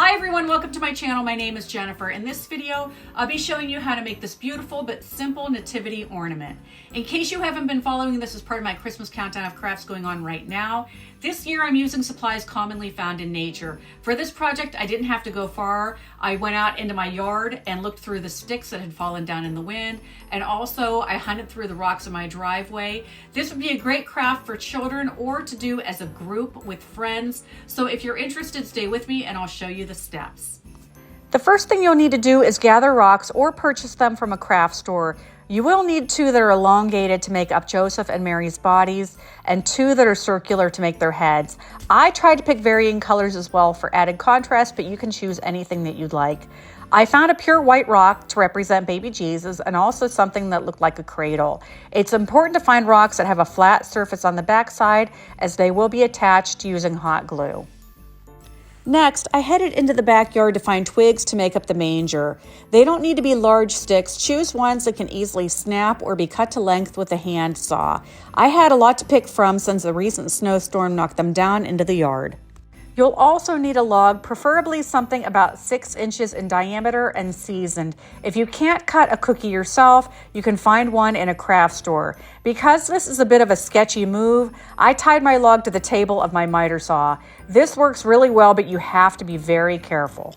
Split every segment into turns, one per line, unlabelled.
Hi everyone, welcome to my channel. My name is Jennifer. In this video, I'll be showing you how to make this beautiful but simple nativity ornament. In case you haven't been following this as part of my Christmas countdown of crafts going on right now, this year I'm using supplies commonly found in nature. For this project, I didn't have to go far. I went out into my yard and looked through the sticks that had fallen down in the wind, and also I hunted through the rocks in my driveway. This would be a great craft for children or to do as a group with friends. So if you're interested, stay with me and I'll show you the steps. The first thing you'll need to do is gather rocks or purchase them from a craft store. You will need 2 that are elongated to make up Joseph and Mary's bodies, and 2 that are circular to make their heads. I tried to pick varying colors as well for added contrast, but you can choose anything that you'd like. I found a pure white rock to represent baby Jesus and also something that looked like a cradle. It's important to find rocks that have a flat surface on the backside, as they will be attached using hot glue. Next, I headed into the backyard to find twigs to make up the manger. They don't need to be large sticks. Choose ones that can easily snap or be cut to length with a hand saw. I had a lot to pick from since the recent snowstorm knocked them down into the yard. You'll also need a log, preferably something about 6 inches in diameter and seasoned. If you can't cut a cookie yourself, you can find one in a craft store. Because this is a bit of a sketchy move, I tied my log to the table of my miter saw. This works really well, but you have to be very careful.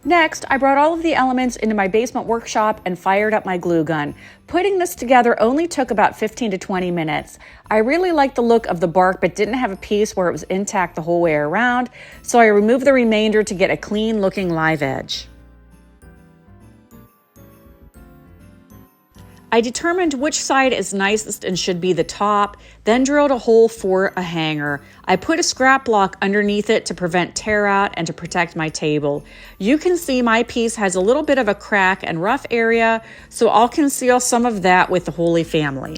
Next, I brought all of the elements into my basement workshop and fired up my glue gun. Putting this together only took about 15 to 20 minutes. I really liked the look of the bark but didn't have a piece where it was intact the whole way around, so I removed the remainder to get a clean looking live edge. I determined which side is nicest and should be the top, then drilled a hole for a hanger. I put a scrap block underneath it to prevent tear out and to protect my table. You can see my piece has a little bit of a crack and rough area, so I'll conceal some of that with the Holy Family.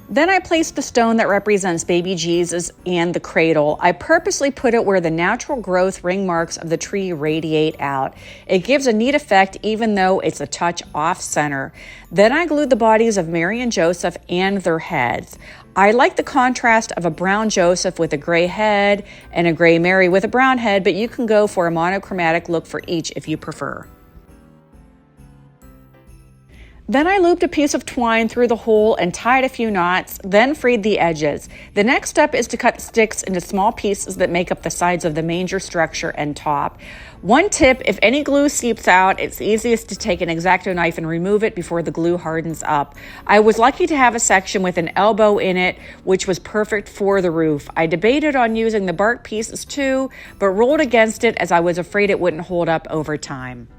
Then I placed the stone that represents baby Jesus and the cradle. I purposely put it where the natural growth ring marks of the tree radiate out. It gives a neat effect even though it's a touch off center. Then I glued the bodies of Mary and Joseph and their heads. I like the contrast of a brown Joseph with a gray head and a gray Mary with a brown head, but you can go for a monochromatic look for each if you prefer. Then I looped a piece of twine through the hole and tied a few knots, then freed the edges. The next step is to cut the sticks into small pieces that make up the sides of the manger structure and top. One tip, if any glue seeps out, it's easiest to take an X-Acto knife and remove it before the glue hardens up. I was lucky to have a section with an elbow in it, which was perfect for the roof. I debated on using the bark pieces too, but ruled against it as I was afraid it wouldn't hold up over time.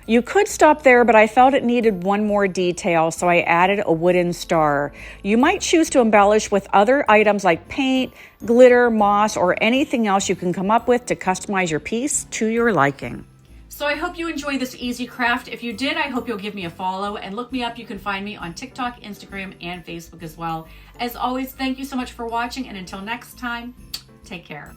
You could stop there, but I felt it needed one more detail, so I added a wooden star. You might choose to embellish with other items like paint, glitter, moss, or anything else you can come up with to customize your piece to your liking. So I hope you enjoy this easy craft. If you did, I hope you'll give me a follow and look me up. You can find me on TikTok, Instagram, and Facebook as well. As always, thank you so much for watching, and until next time, take care.